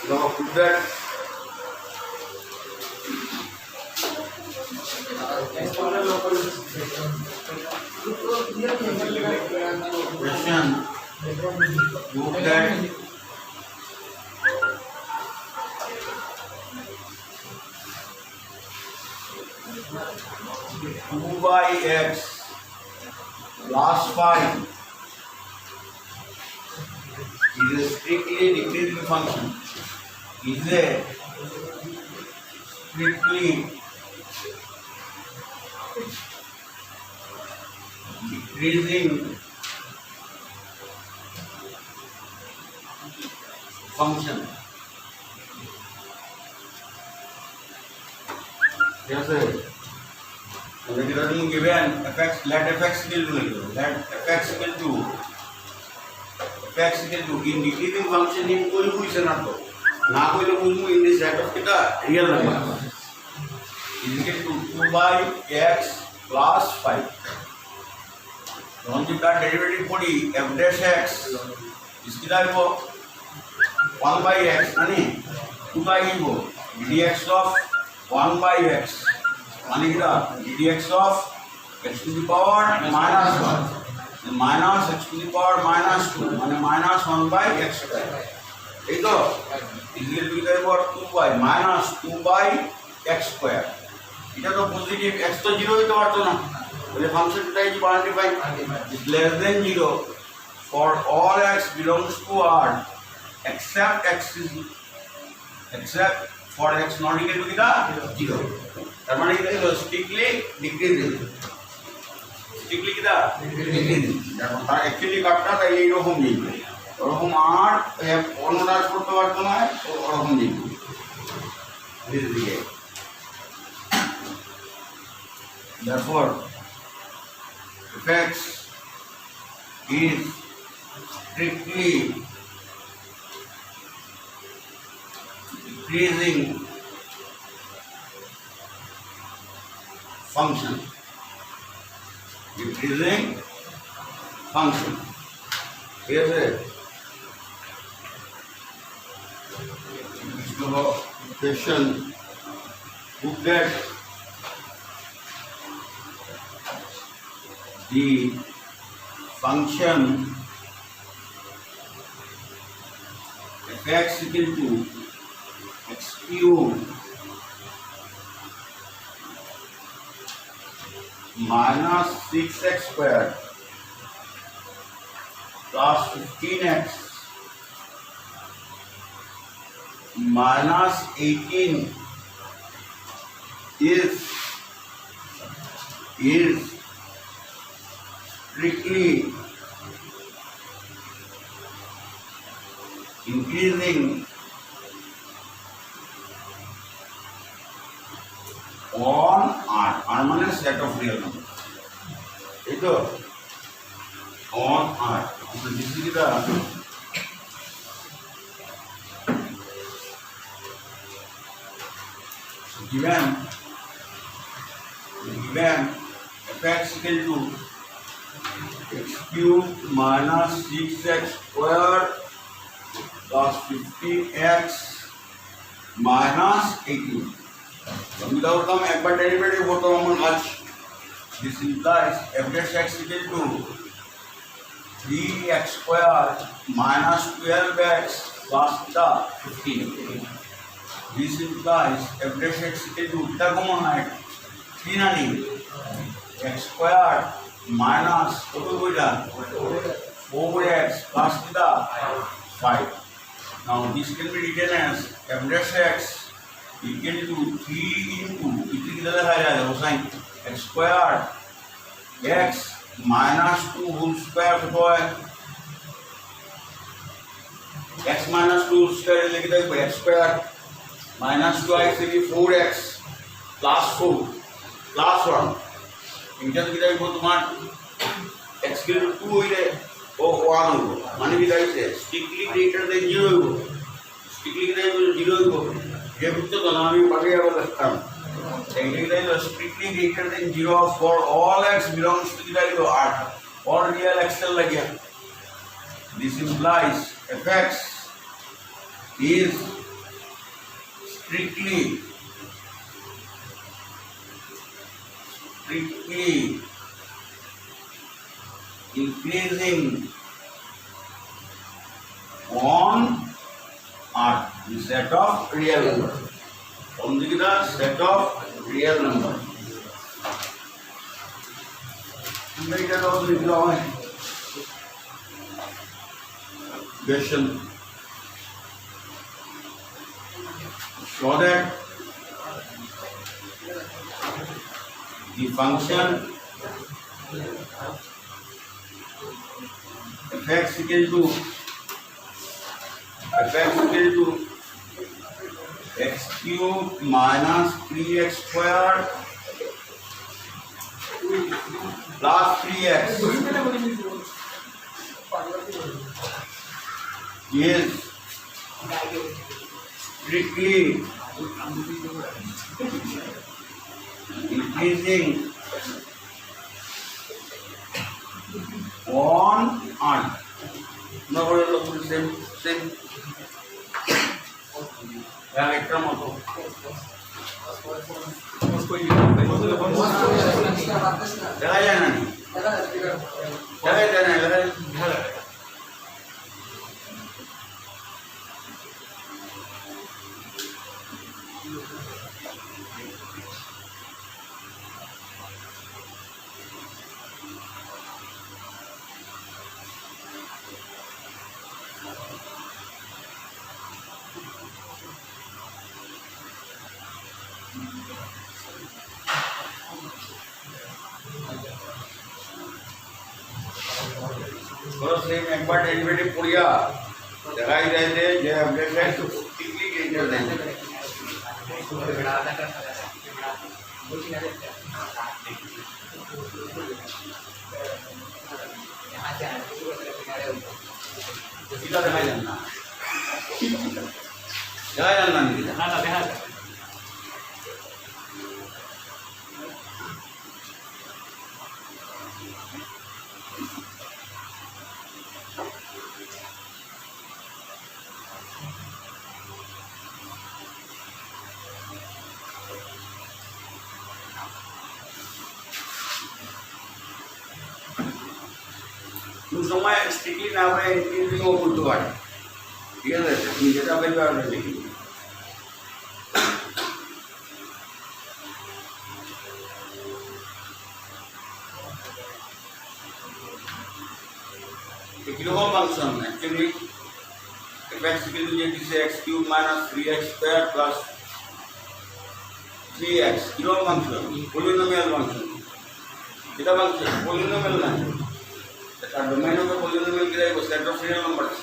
Now put that question. Look that 2 by x plus 5 is a strictly decreasing function. Is a strictly decreasing function. Yes, sir. When you are given fx, let fx equal to let fx equal to in decreasing function in कोई question आता ना कोई लोग मुझे in the set of कितना real number is equal to 2 by x plus 5. हम जब का डेरिवेटिव पढ़ी f dash x इसकी दाई वो 1 by x नहीं 2 by वो dx of 1 by x माने क्या dx of x to the power minus 1 minus x to the power minus 2 माने minus 1 by x square ठीक तो इसलिए भी करें वो 2 by minus 2 by x square इधर तो पॉजिटिव x तो 0 ही तो आता ना बोले फंक्शन टाइप की boundary fine is less than 0 for all x belongs to R except for x not equal to कितना 0 তার মানে কি দেখো স্ট্রিক্টলি ডিক্রিজিং স্ট্রিক্টলি কিটা ডিক্রিজিং দেখো তার অ্যাকচুয়ালি কাটটা তাই এই রকম নেই ওরকম আর অন্যটা করতে পারতো না ওরকম নেই ধীরে ধীরে therefore fx is strictly decreasing function. Decreasing function. Here's it. So, question who get the function fx equal to x cube minus 6x squared plus 15x minus 18 is strictly increasing on R. R means set of real numbers. Ito on R. So this is the given fx equal to x cube minus 6x squared plus 15x minus 18. Without them, एक बार derivative होता है हम आज this implies f dash x equal to 3x squared minus 12x plus 15. This implies f dash x equal to कितना common है 3 ना नहीं x squared minus कितना बोला 4x plus 5. Now this can be written as f dash x equal to 3 into इतनी कितना लिखा जाएगा वो sign x squared x minus 2 whole square कितना है x minus 2 whole square लेके देखो x squared minus 2x is 4x plus 4 plus 1 इनका तो कितना है वो तुम्हारा x के लिए 2 ही है वो 1 होगा माने भी गाइस है strictly greater than 0 होगा strictly greater than 0 होगा ये बुद्ध तो नाम ही पढ़े अब लगता है technically is strictly greater than 0 for all x belongs to the value of R और real x चल लग गया this implies fx is strictly increasing on earth the set of real number. On the set of real number. Question. Show that the function f(x) equal to x cubed minus 3x squared plus 3x is strictly increasing on earth. No, same. একটা মতো দেখা যায় না same एक बार derivative पढ़िया दिखाई दे जे update है तो टिकली ग्रेटर दें सीधा दिखाई देना नहीं समय स्टिकी ना আমরা ইনক্রিজিং ও করতে পারি ঠিক আছে তুমি যেটা বলবে আমরা লিখি কিরকম function actually f(x) equal to x cube minus 3x squared plus 3x কিরকম ফাংশন পলিনোমিয়াল ফাংশন এটা ফাংশন পলিনোমিয়াল না और डोमेन में पॉलिनोमियल की रहेगा set of real numbers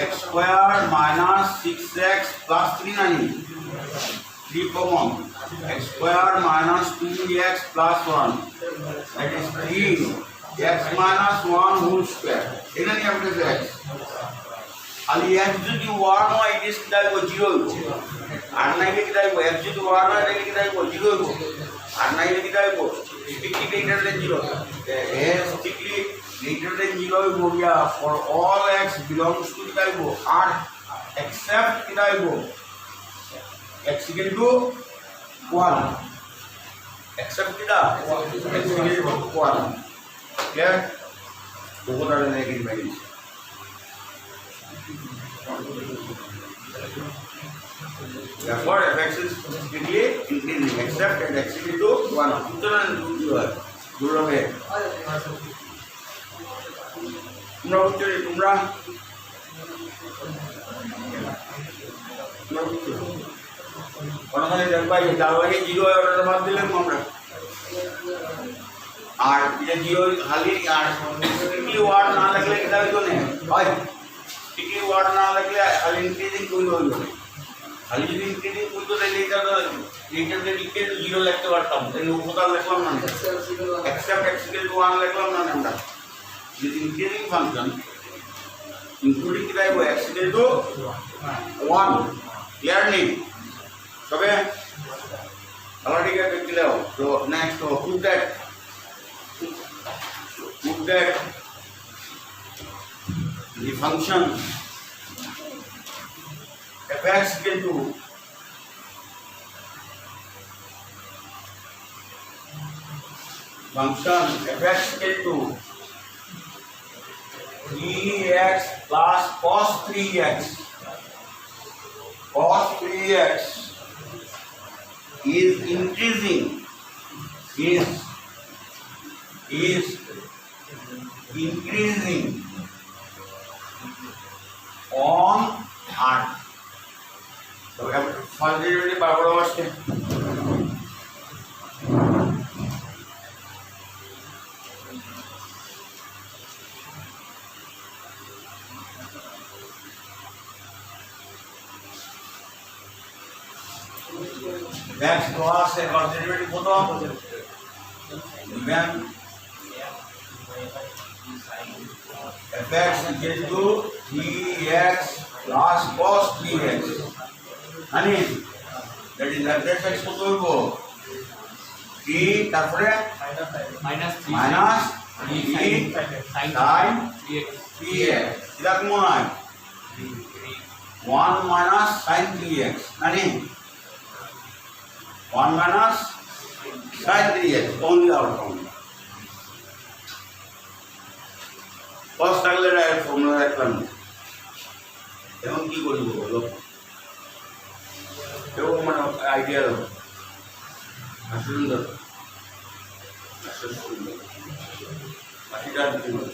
x squared minus 6x plus 3 नहीं 3 common x squared minus 2x plus 1 that is 3 x minus 1 whole square ये नहीं average x अली x যদি 1 হয় it is কিদাই 0 আর নাইলে কিদাই x যদি 1 হয় তাহলে কিদাই 0 হইব আর নাইলে কিদাই strictly greater than 0 strictly greater than 0 হইব গিয়া for all x belongs to কিদাই r except কিদাই x equal to 1 except কিদা x equal to 1 clear বহুত আর negative value Therefore, f(x) is strictly increasing except at x equal to 1. Sutran duro hai. Tumra uchchori tumra. Kono mane dekbai jar lage 0 hai otar baad dilen amra. আর এটা 0 খালি আর strictly word না লাগলে এটা হইতো না হয় স্টিকি ওয়ার্ড না লাগলে খালি ইনক্রিজিং কইল হইতো না খালি যদি ইনক্রিজিং কইতো তাহলে এইটাতে লিখে 0 লিখতে পারতাম তাহলে উপকার লিখলাম না except x equal to 1 লিখলাম না আমরা যদি increasing function including the type x equal to 1 clear নেই তবে already get clear so next to prove that the function f(x) equal to function f(x) equal to 3x plus cos 3x is increasing on r so first derivative বারবার আসছে x plus a cos derivative কত given f(x) equal to 3x plus cos 3x মানে that is f(x) কত হইব 3 তারপরে minus 3 sin 3x এটা কি মনে হয় 1 minus sin 3x মানে 1 minus sin 3x only outcome cos থাকলে ডাইরেক্ট ফর্মুলা রাখলাম এখন কি করব বলো এরকম মানে আইডিয়া দাও সুন্দর বাকিটা দিতে হবে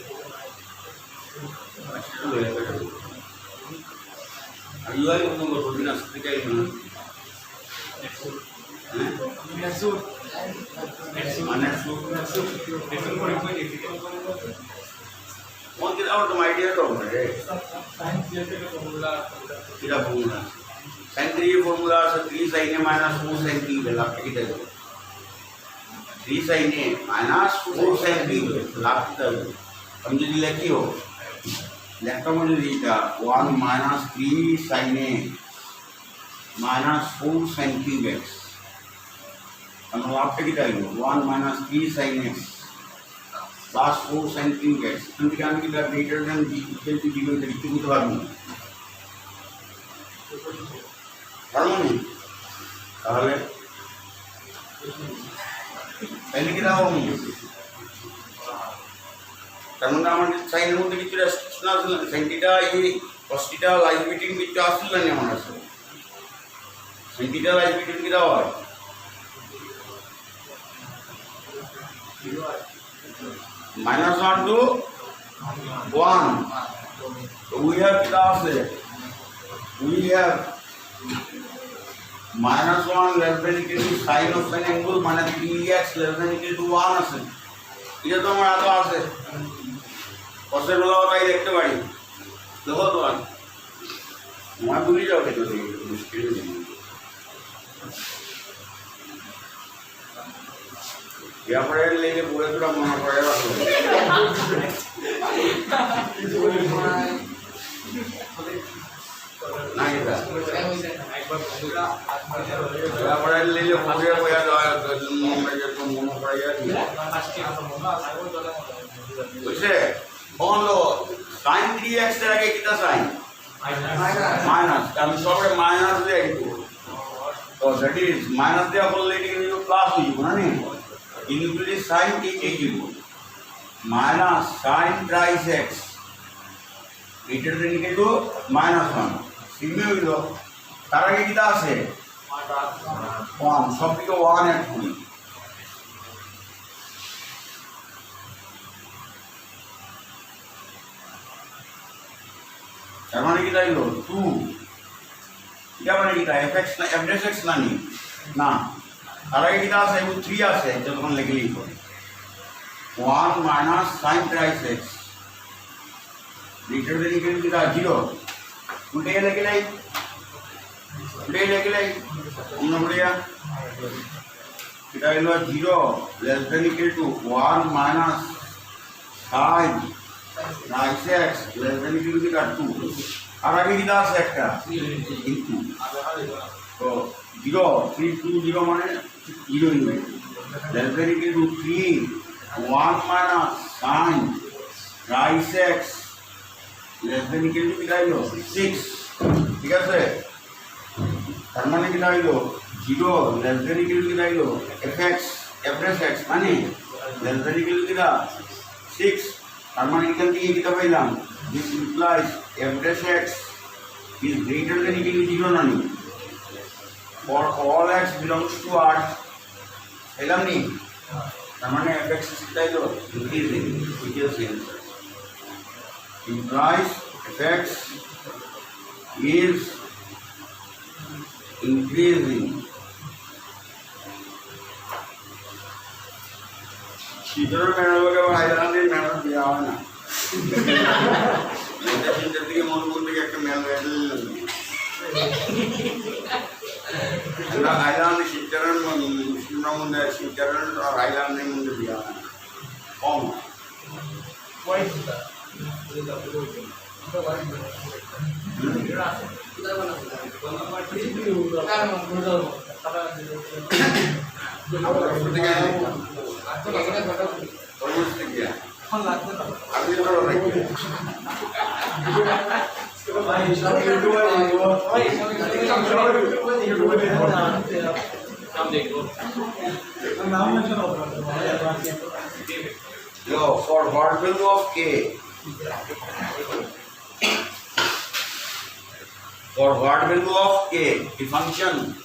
বাকিটা হয়ে গেছে আর ইউআই কোন করব না স্পিকার মানে कौन कितना और तुम आइडिया तो है साइन 3 का फॉर्मूला कितना फॉर्मूला साइन 3 फॉर्मूला से 3 sin a minus 4 sin b लाभ कितना है 3 sin a minus 4 sin b लाभ कितना है हम जो लिखी हो लेफ्ट में लिखा 1 minus 3 sin a minus 4 sin cube x हम लाभ कितना है 1 minus 3 sin x plus 4 sin cube x and can be greater than equal to 0 এটা কি করতে পারবো পারবো তাহলে তাহলে কি দাও তার মানে আমাদের সাইনের মধ্যে কিছু রেস্ট্রিকশন আছে না সাইন থিটা এই cos থিটা লাইন বিটুইন কিছু আসলে না আমার আছে সাইন থিটা লাইন বিটুইন কি দাও হয় -1 to 1 so we have class we have -1 less than equal to sin of an angle মানে 3x less than equal to 1 আছে এটা তো আমার আগে আছে cos এর বলা তাই দেখতে পারি দেখো তো মই ভুলি যাও কেন মুশকিল নেই या पर लेके पूरे पूरा मना पड़ेगा नहीं था या पर ले ले पूरे पूरा मना जो मना पड़ेगा उसे कौन लो sin 3x तरह के कितना sin माइनस हम सब माइनस दे तो दैट इज माइनस दे अपन लेके प्लस हो ना नहीं include sin t minus sin thrice x greater than equal to -1 সিমে হইলো তার আগে কিটা আছে 1 সব থেকে 1 এড করি তার মানে কিটা হইলো 2 এটা মানে কিটা fx না f(x) না নি না আর আগে কিটা আছে 3 আছে যখন লিখলেই হবে 1 minus sin thrice x greater than equal to कितना 0 उल्टे लेके लाई बढ़िया कितना हलो 0 less than equal to 1 minus sin right x less than equal to कितना 2 আর আগে কিটা আছে একটা ইনটু তো 0 3 2 0 মানে 0 into less than equal to 3 1 minus sin right x less than equal to কিটা হলো 6 ঠিক আছে তার মানে কিটা হলো 0 লেস দেন ইকুয়াল টু কিটা হলো fx f(x) মানে লেস দেন ইকুয়াল টু কিটা 6 তার মানে এখান থেকে কিটা পাইলাম this implies f(x) is greater than equal to 0 nani for all x belongs to R পেলাম নি তার মানে f(x) কিটা হলো increasing which is the answer implies f(x) is increasing Sheetal madam के भाईजान ने मैडम दिया है ना এটা চিন্তা থেকে মন করতে একটা মেল মেল না আইল্যান্ড শিকারন সুনামুন্ডা শিকারন আর আইল্যান্ডের মধ্যে দিয়া কম পয়সা Yo, for what value of k? For what value of k? The function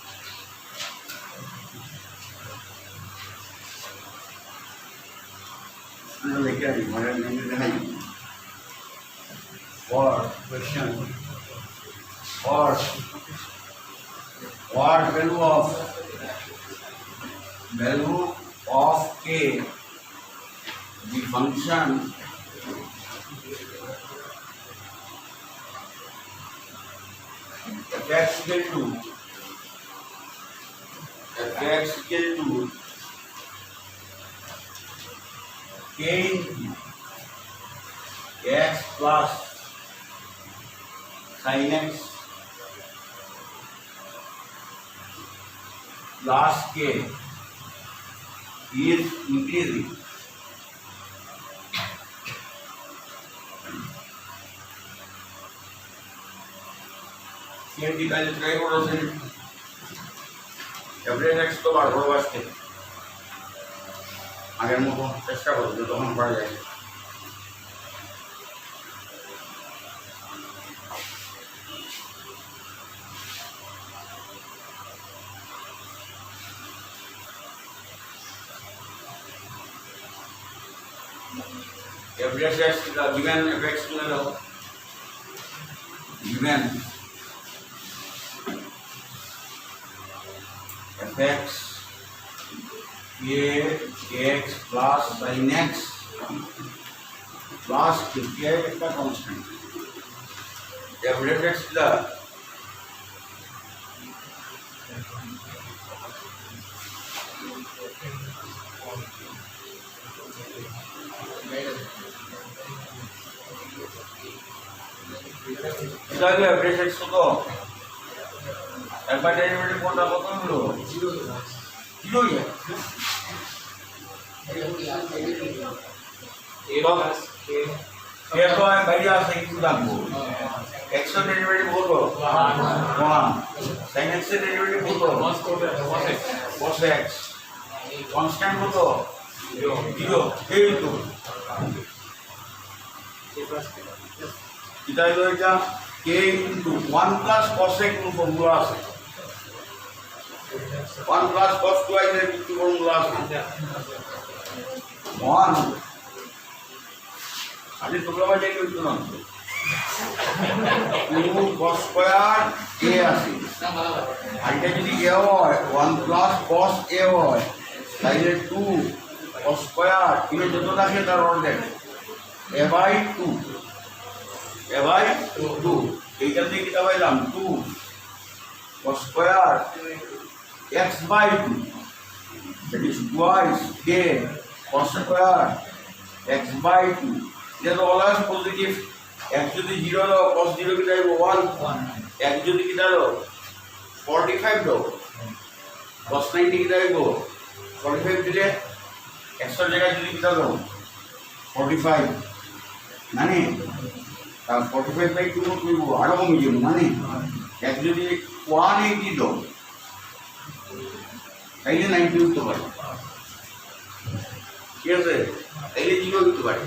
for question for what value of k the function f(x) equal to k into x plus sin x plus k is increasing. k divided by what is it? f(x) तो बार बड़ा वास्ते আগের মতো চেষ্টা করতে তখন পারা যায় f(x) given f(x) given f(x) x plus sin x plus k একটা constant f(x) the इधर f(x) तो f by derivative কোনটা কত হলো 0 ही है ये तो है बढ़िया से ही लागू x का डेरिवेटिव बोलो 1 sin x से डेरिवेटिव बोलो cos x कांस्टेंट बोलो 0 ये तो इधर तो क्या k into 1 plus cos x નું ફોર્મ્યુલા আছে 1 plus cos 2x এর কি ফর্মুলা আছে 1 আরে তোমরা বাজে কি না 2 cos স্কয়ার a আছে আইটা যদি a হয় 1 plus cos a হয় তাহলে 2 cos স্কয়ার এর যত থাকে তার অর্ধেক a by 2 এ ভাই 2 এইখান থেকে কিটা পাইলাম 2 cos square x by 2 that is twice k cos square x by 2 it is always positive x যদি 0 দাও cos 0 কিটা আইবো 1 x যদি কিটা দাও 45 দাও cos 90 কিটা আইবো 45 দিলে x এর জায়গায় যদি কিটা দাও 45 মানে তার 45 বাই 2 কইব আরো কমে যাবে মানে এক যদি 180 দাও তাইলে 90 হতে পারে ঠিক আছে তাইলে 0 হতে পারে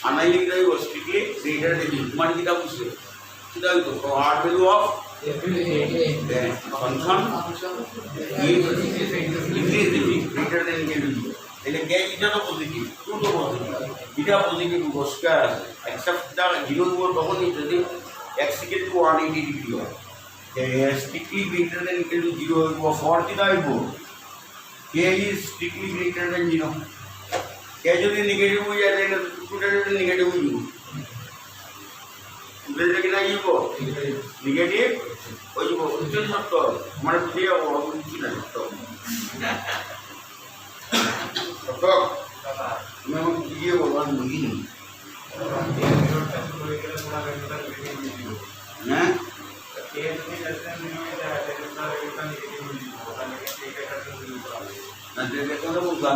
আর নাইলে কি হইব স্ট্রিক্টলি গ্রেটার দেন মানে কিটা বুঝছে কিটা হইতো আর value of function is greater than কে তাহলে কে এটা তো পজিটিভ 2 তো পজিটিভ এটা পজিটিভ স্কয়ার এক্সেপ্ট দা 0 হইব তখনই যদি x equal to 180 degree হয় strictly greater than equal to 0 হইব 40 টা হইব k is strictly greater than 0 k যদি নেগেটিভ হয়ে যায় তাহলে টুটা যদি নেগেটিভ হয়ে যাবে টুটা কি না হইব নেগেটিভ হয়ে যাব উচ্চন সত্য মানে বুঝে যাবো বুঝছি না সত্য সত্য তুমি আমাকে বুঝিয়ে বলো আমি বুঝিনি হ্যাঁ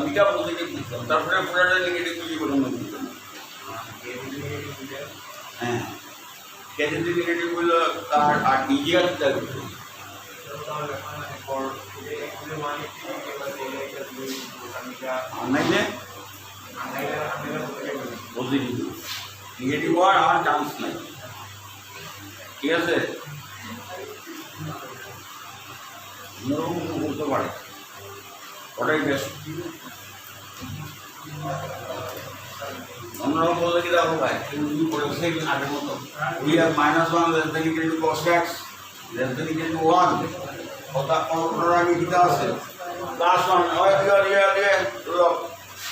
মিটা পজিটিভ বুঝতাম তারপরে পুরাটা নেগেটিভ বুঝি বললাম হ্যাঁ কে যদি নেগেটিভ বললো তার আর নিজে আসতে হবে নাইলে পজিটিভ নেগেটিভ হওয়ার আর চান্স নাই ঠিক আছে করতে পারে ওটাই বেস্ট অন্যরকম বললে কি দেখো ভাই তুমি পড়েছে আগের মতো we are -1 less than equal to cos x less than equal to 1 কথা কোনটার আগে কিটা আছে +1 হয় ইয়া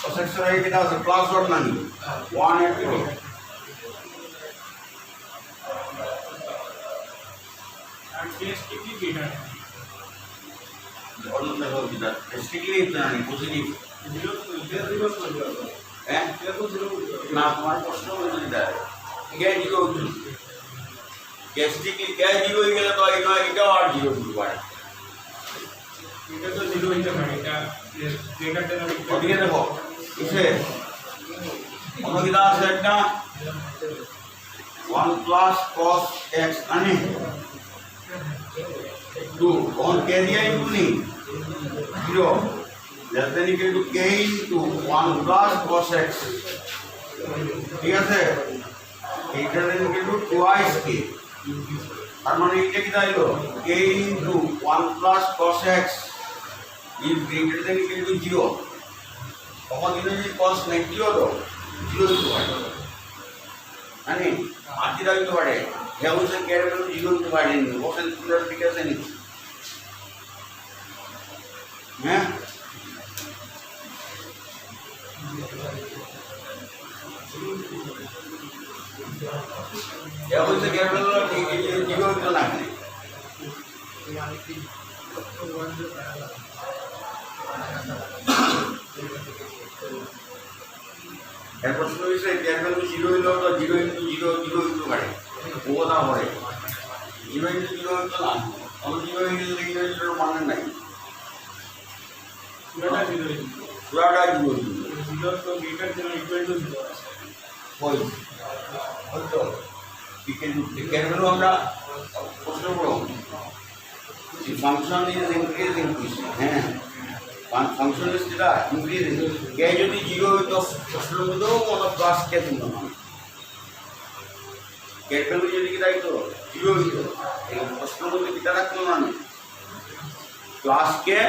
cos x এর আগে কিটা আছে +1 নানি 1 এর কি Strictly greater. Almost like all that. Strictly positive. Eh? না তোমার প্রশ্ন বলছি না কে জিরো হচ্ছে স্ট্রিক্টলি কে জিরো হয়ে গেলে তো এটা আর জিরো হতে পারে এটা তো জিরো হইতে পারে এটা গ্রেটার দেন ওদিকে দেখো কিসে অন্য কিটা আছে একটা 1 plus cos x আনি 2 on k দিয়ে ইনটু নি 0 less than equal to k into 1 plus cos x ঠিক আছে greater than equal to twice k তার মানে এটা কি দাঁড়ালো k into 1 plus cos x is greater than equal to 0 তখন যদি cos 90 হতো 0 হতে পারে মানে আদি দাঁড়াতে পারে যেমন কে এর ভ্যালু 0 হতে পারে নি ওখানে পুরো ঠিক আছে নি হ্যাঁ যেমন কে এর ভ্যালু ঠিক 0 হতে না এর প্রশ্ন হইছে কে এর ভ্যালু 0 হইলো তো 0 into 0 0 হতে পারে ও কথা হয় 0 into 0 হতো না আমি 0 into 0 এর মানে নাই পুরাটা 0 0 তো গ্রেটার দেন ইকুয়াল টু 0 আছে কই হয়তো কেন আমরা প্রশ্ন করব the function is increasing হ্যাঁ function is যেটা increasing কে যদি 0 হইতো প্রশ্নের মধ্যেও কোনো প্লাস কে দিত না কে ভ্যালু যদি কি দাইতো 0 হইতো এই প্রশ্নের মধ্যে কিটা রাখতো না প্লাস কে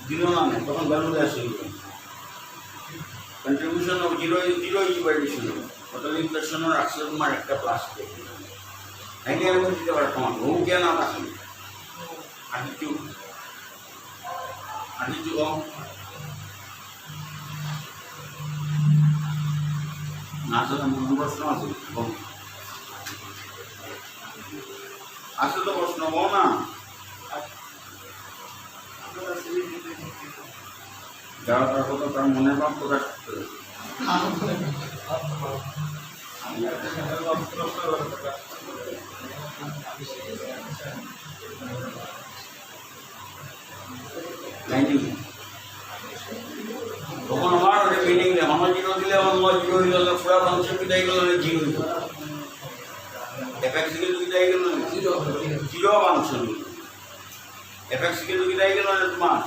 দিল না তখন ভ্যালু দেওয়া শুরু করে contribution of 0 is by addition total inflation or acceleration mar একটা প্লাস কে নাকি এরকম দিতে পারে তোমার ও কে না থাকে attitude আসলে মূল প্রশ্ন আছে আসলে তো প্রশ্ন বল না যারা তার কথা তার মনের ভাব প্রকাশ করতে তখন আমার ওটা মিনিং নেই আমার জিরো দিলে আমার জিরো হইল না পুরা ফাংশন বিদায় গেল না জিরো হইল এফএক্স থেকে বিদায় গেল না জিরো ফাংশন এফএক্স থেকে বিদায় গেল না তোমার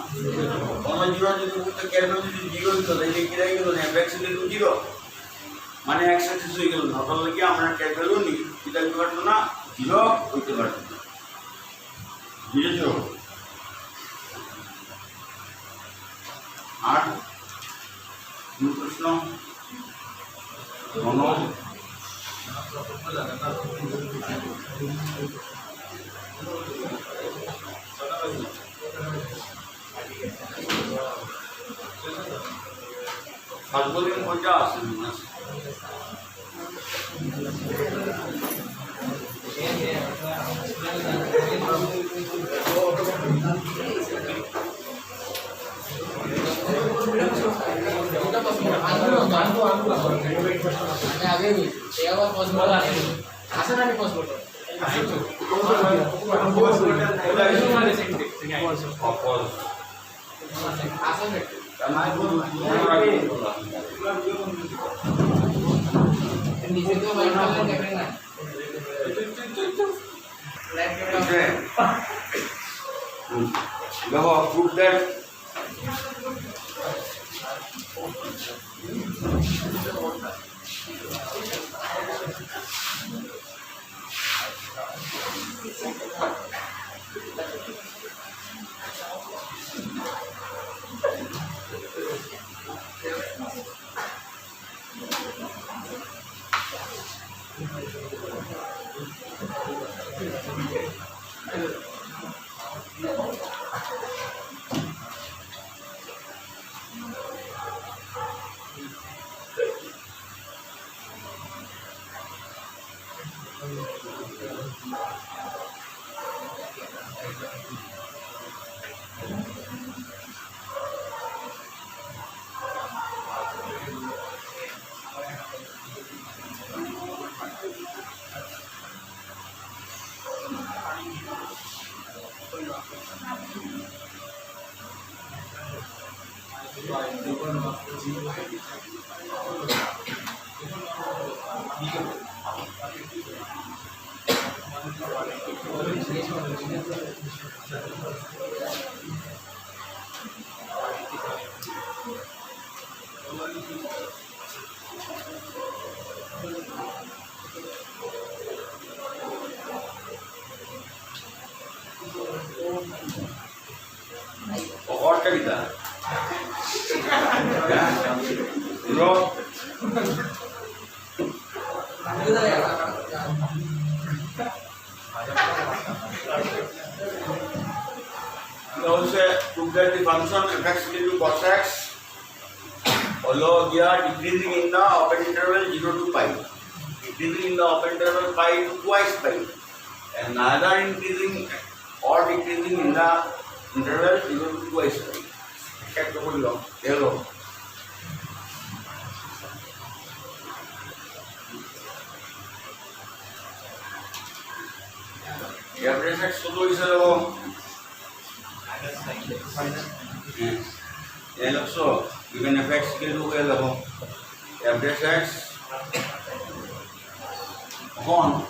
আমার জিরো যদি বলতে ক্যালকুলেট যদি জিরো হইতো তাহলে বিদায় গেল না এফএক্স থেকে জিরো মানে এক্স অ্যাক্সিস হয়ে গেল না তাহলে কি আমরা ক্যালকুলেট নি বিদায় করতে পারতো না জিরো হইতে পারতো না বুঝেছো আর প্রশ্ন সর্বদিন কোনটা আছে आगे भी एक बार पॉसिबल है आसान है पॉसिबल आसान है नीचे तो white colour camera Go prove that और कविता to get the function fx into cos x, although they are decreasing in the open interval 0 to pi, decreasing in the open interval pi to twice pi, and neither increasing or decreasing in the interval 0 to twice pi. Check the whole law. Hello. Average x solo is a and also you can fx equal to L average x upon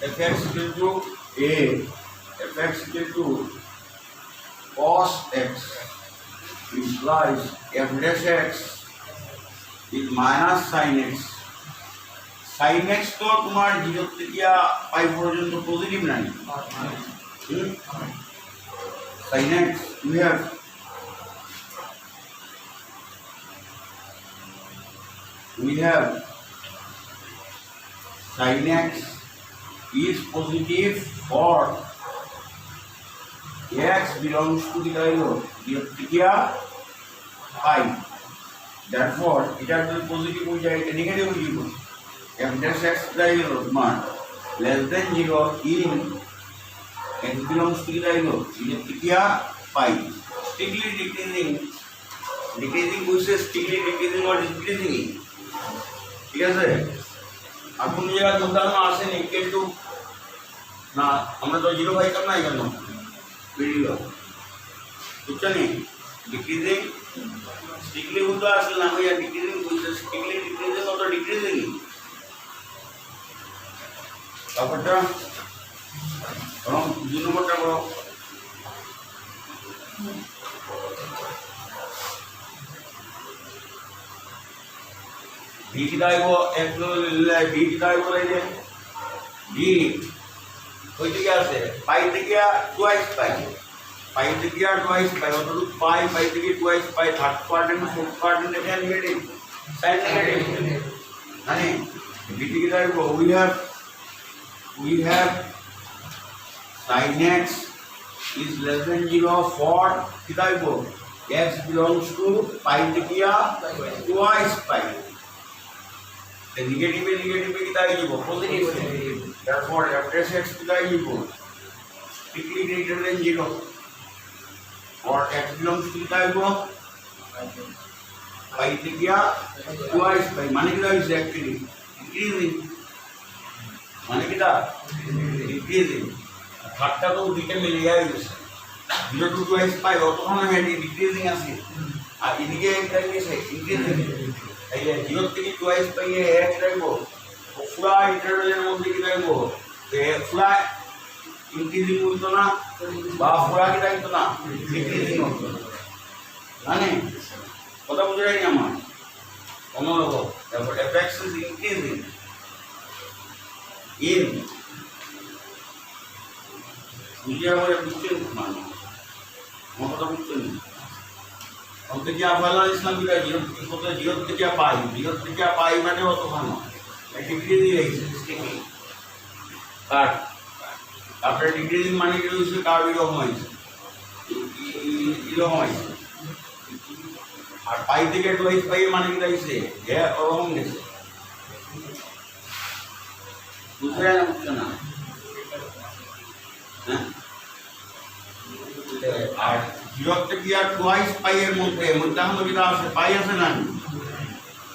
fx equal to a fx equal to cos x implies average x is minus sin x. Sin x तो तुम्हारे zero या पाई पर्यंत positive नहीं sin x we have sin x is positive for x belongs to the value pi therefore এটা যদি positive হয়ে যায় এটা নেগেটিভ হয়ে যাবে f dash x দাঁড়িয়ে মান less than 0 in x belongs to দাঁড়িয়ে ইলেকট্রিকিয়া পাই strictly decreasing বলছে strictly decreasing or increasing ঠিক আছে আর কোন জায়গায় উদাহরণ আসেনি কিন্তু না আমরা তো 0 পাইতাম না এখানে ভিডিও বুঝছেন ডিক্রিজিং স্ট্রিক্টলি উল্টো আসলে না ভাইয়া ডিক্রিজিং বলছে স্ট্রিক্টলি ডিক্রিজিং অত ডিক্রিজিং তারপরটা কারণ 2 নম্বরটা বড় ডি দাইবো এক ডি দাইবো লাইনে ডি ওই দিকে আছে পাই থেকে টুয়াইস পাই থেকে টুয়াইস পাই অতটুকু পাই থেকে টুয়াইস পাই থার্ড কোয়ার্টেন্ট ফোর্থ কোয়ার্টেন্ট এটা নেগেটিভ সাইন নেগেটিভ মানে ডি থেকে দাইবো we have sin x is less than 0 for কিদাইবো x belongs to pi থেকে twice pi the negative কিদাইবো positive therefore f dash x কিদাইবো strictly greater than 0 for x belongs to কিদাইবো pi থেকে twice pi মানে কিদাইছে actually increasing মানে কিটা decreasing থার্ডটা তো দিকে মিলে যাচ্ছে 0 to 2 pi অতখানে হেডি decreasing আছে আর এদিকে একটা গেছে ইনক্রিজিং এই 0 থেকে 2 পাই এক রাখবো পুরো ইন্টারভ্যালের মধ্যে কি রাখবো যে পুরো ইনক্রিজিং হতো না বা পুরো কি রাখতো না ডিক্রিজিং হতো মানে কথা বুঝে যায়নি আমার অন্যরকম তারপর এফেক্টস ইজ ইনক্রিজিং in বুঝিয়ে আমার বুঝছেন মানে আমার কথা বুঝছেন অন্ত কি আফালা ইসলাম বিরা জিরো থেকে পাই মানে অত ভালো ডিগ্রি দিয়ে রেখেছে কার আপনার ডিগ্রি মানে কি হয়েছে কার এরকম হয়েছে এরকম হয়েছে আর পাই থেকে টুয়াইস পাই মানে কি হয়েছে যে ওরকম গেছে বুঝতে না হ্যাঁ আর 0 থেকে আর টুয়াইস পাই এর মধ্যে মধ্যে যেটা আছে পাই আছে না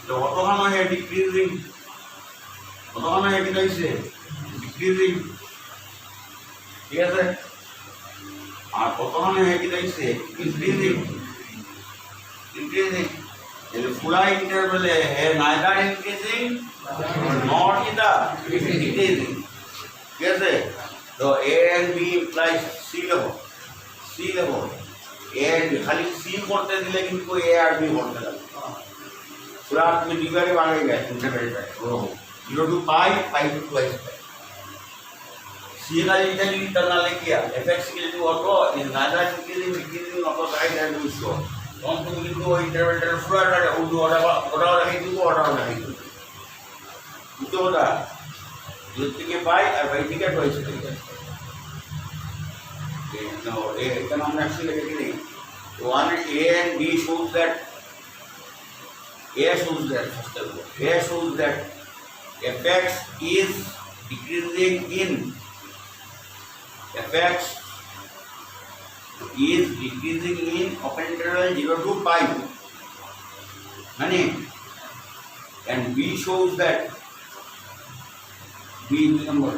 তো অতখানো হে ডিক্রিজিং অতখানো হে কি হইছে ডিক্রিজিং ঠিক আছে আর অতখানো হে কি হইছে ইনক্রিজিং the full interval है neither increasing nor decreasing कैसे तो a and b implies c level a and b खाली c करते दिले किंतु a और b करते लगे पूरा में डिवाइड मांगे गए इंटरवल पे 0 to pi to twice pi c का इंटीग्रल करना लेके आ fx के लिए auto is neither increasing nor decreasing so कौन तो किंतु इंटरवल पूरा रहा ओटा रही तो होता युक्त के पाई और वैदिक के twice no economic actually getting one a and b shows that fx is decreasing in open interval 0 to pi and b shows that b number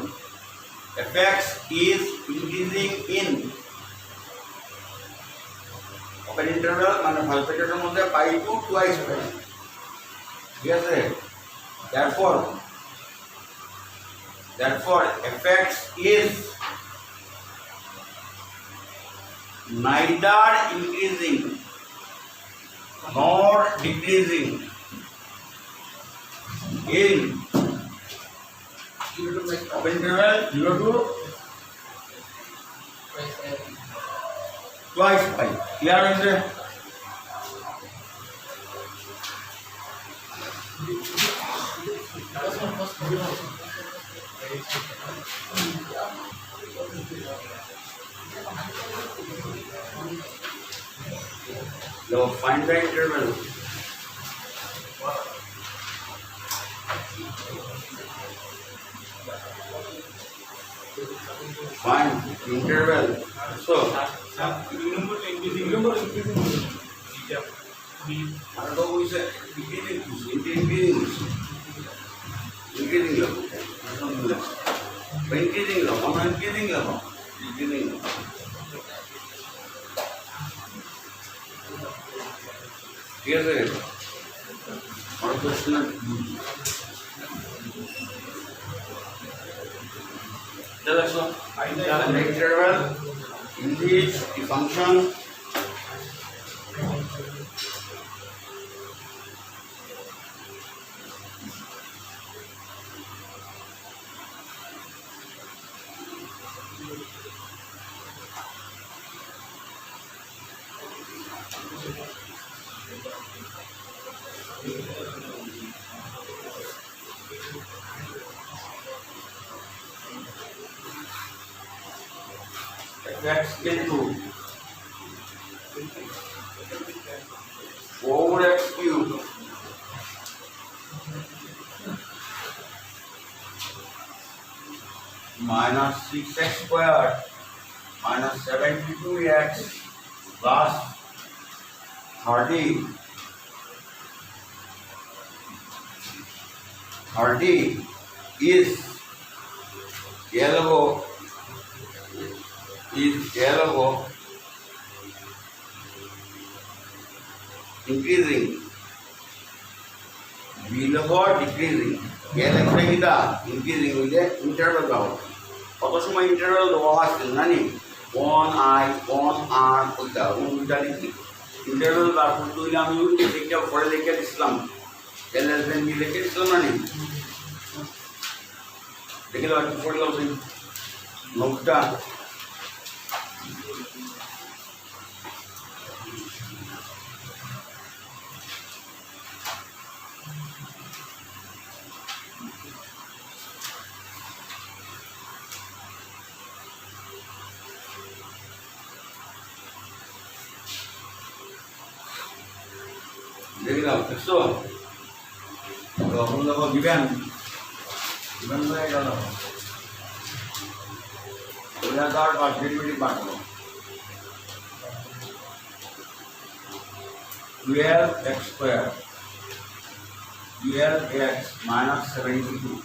fx is increasing in open interval মানে ফালফেটের মধ্যে pi to twice pi ঠিক আছে therefore fx is neither increasing nor decreasing in open interval 0 to twice pi clear is it now find the interval Find interval. So, আর তো কইছে increasing level. Increasing level. ঠিক আছে আর question দেখো the interval in which the function x into 4x cubed minus 6x squared minus 72x plus 30 is yellow increasing below decreasing yellow kita increasing with the interval down কত সময় interval দেওয়া আছে জানি 1i 1r ওইটা ওইটা লিখি interval তারপর তুই আমি এটা পরে লিখে দিছিলাম ls দেন লিখে দিছিলাম না নি দেখে দাও একটু পড়ে দাও সেই নোটটা দেখে দাও দেখছো তখন দেখো দিবেন হয়ে গেল ওরা তার ডেরিভেটিভ বাড়লো 12x squared 12x minus 72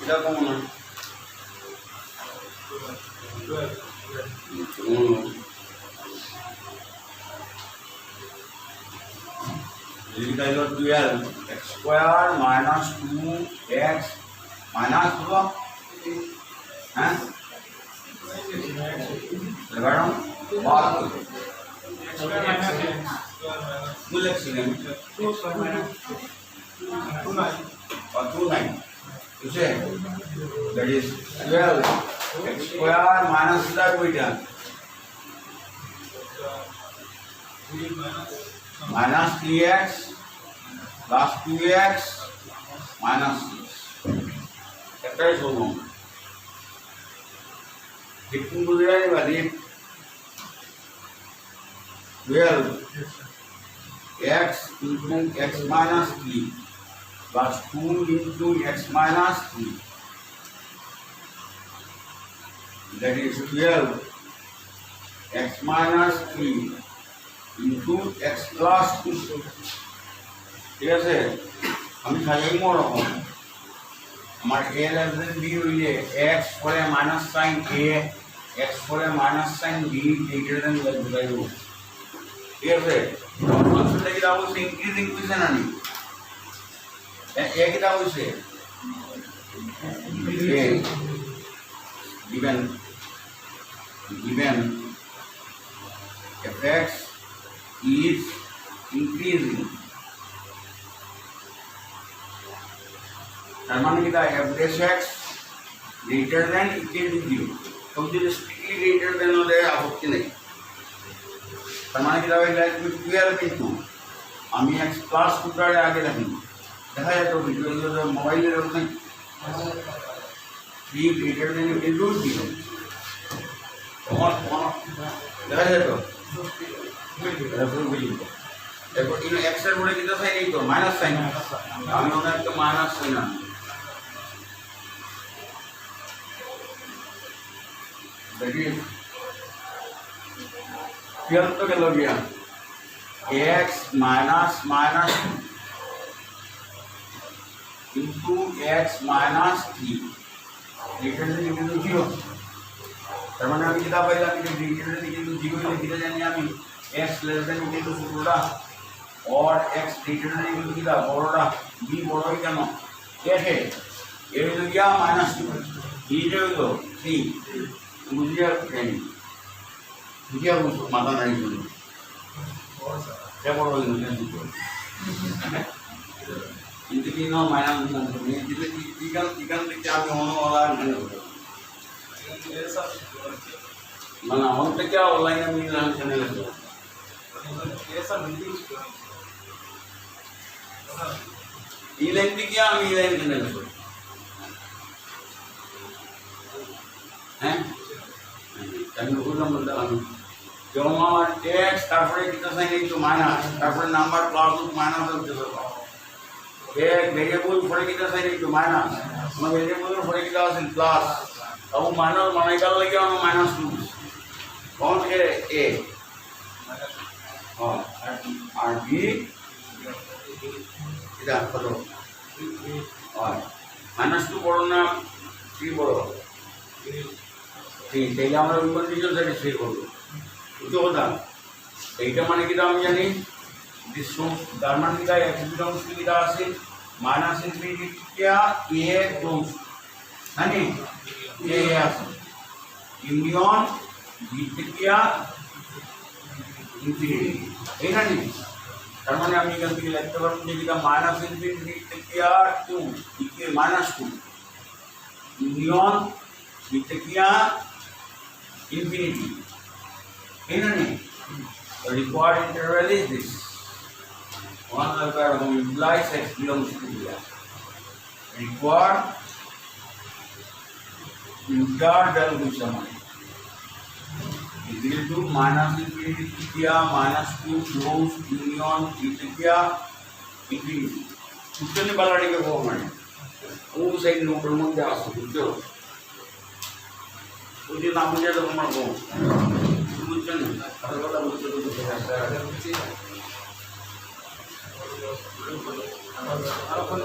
এটা কমন না এটা হলো 12x squared minus 2x minus হলো হ্যাঁ लगाना बात मुझे एक्सीडेंट 29 इसे that is 12x squared minus that beta minus 3x plus 2x minus 6 একটা সমান कितनी गुजराने वाली 12x into x minus 3 plus 2 into x minus 3 that is 12x minus 3 into x plus 2 ঠিক আছে আমি সাজাই রকম আমার a less than b হইলে x পরে মাইনাস সাইন a x পরে minus sine b greater than by root ঠিক আছে ফাংশনটা কি দাও বলছে ইনক্রিজিং কইছে না নি a কি দাও বলছে given fx is increasing তার মানে কি দা f dash x greater than equal to 0 তো যদি স্ট্রিক্টলি greater than হলে আপত্তি নেই তার মানে কি দা এটা 12 into আমি x প্লাস টুটারে আগে রাখি দেখা যায় তো ভিডিও মোবাইলের ওখানে 3 greater than equal to 0 তোমার দেখা যায় তো এরপর ইনো এক্স এর পরে কিটা সাইন এই তো মাইনাস সাইন আমি ওনা একটা মাইনাস সাইন আনি দেখি কি তো গেল গিয়া x minus minus into x minus 3 এটা যদি কিন্তু 0 তার মানে আমি যেটা পাইলাম যে ডিগ্রিটা কিন্তু 0 হলে কিটা জানি আমি x less than equal to ছোটটা or x greater than equal to কিটা বড়টা b বড় হয় কেন দেখে এর হলো গিয়া -2 এইটা হলো 3 বুঝিয়া জানি বুঝিয়া বুঝো মাথা নাই জন্য বড় হয়ে গেল কিন্তু কি না মাইনাস মানে দিলে ইকাল থেকে আমি অনওয়ালা মানে আমার থেকে অনলাইনে আমি চ্যানেল আছে এই লাইন থেকে আমি এই লাইন চ্যানেল আছে হ্যাঁ আমি বললাম বলতে আমি যেমন আমার এক্স তারপরে কিটা সাইন ইনটু মাইনাস তারপরে নাম্বার প্লাস মাইনাস হতে হবে এক ভেরিয়েবল পরে কিটা সাইন ইনটু মাইনাস মানে ভেরিয়েবল পরে কিটা আছে প্লাস अब माइनस মানে কাল লাগে আমরা -2 কোন থেকে a হ্যাঁ আর b এটা কত হয় -2 বড় না 3 বড় ঠিক তাহলে আমরা ওই কন্ডিশন স্যাটিসফাই করব বুঝতে পারলাম এইটা মানে কি আমি জানি দিস তার মানে কি x বিলংস টু কিটা আছে -∞ क्या a ক্লোজ মানে ये আছে ইউনিয়ন বিটকিয়া ইনফিনিটি এখানে তার মানে আমি এখান থেকে লিখতে পারবো যে এটা -∞ বিটকিয়া 2 ইকে -2 ইউনিয়ন বিটকিয়া ইনফিনিটি এখানে required interval is this one where implies x belongs to here required interval which is equal to -∞ क्या -2 close union क्या infinity उसने बालाड़ी के फॉर्म में वो साइड नोट মধ্যে আসে বুঝছো ওই নাম বুঝে তো তোমার বউ বুঝছো না আর কথা বলতে তো আর কোন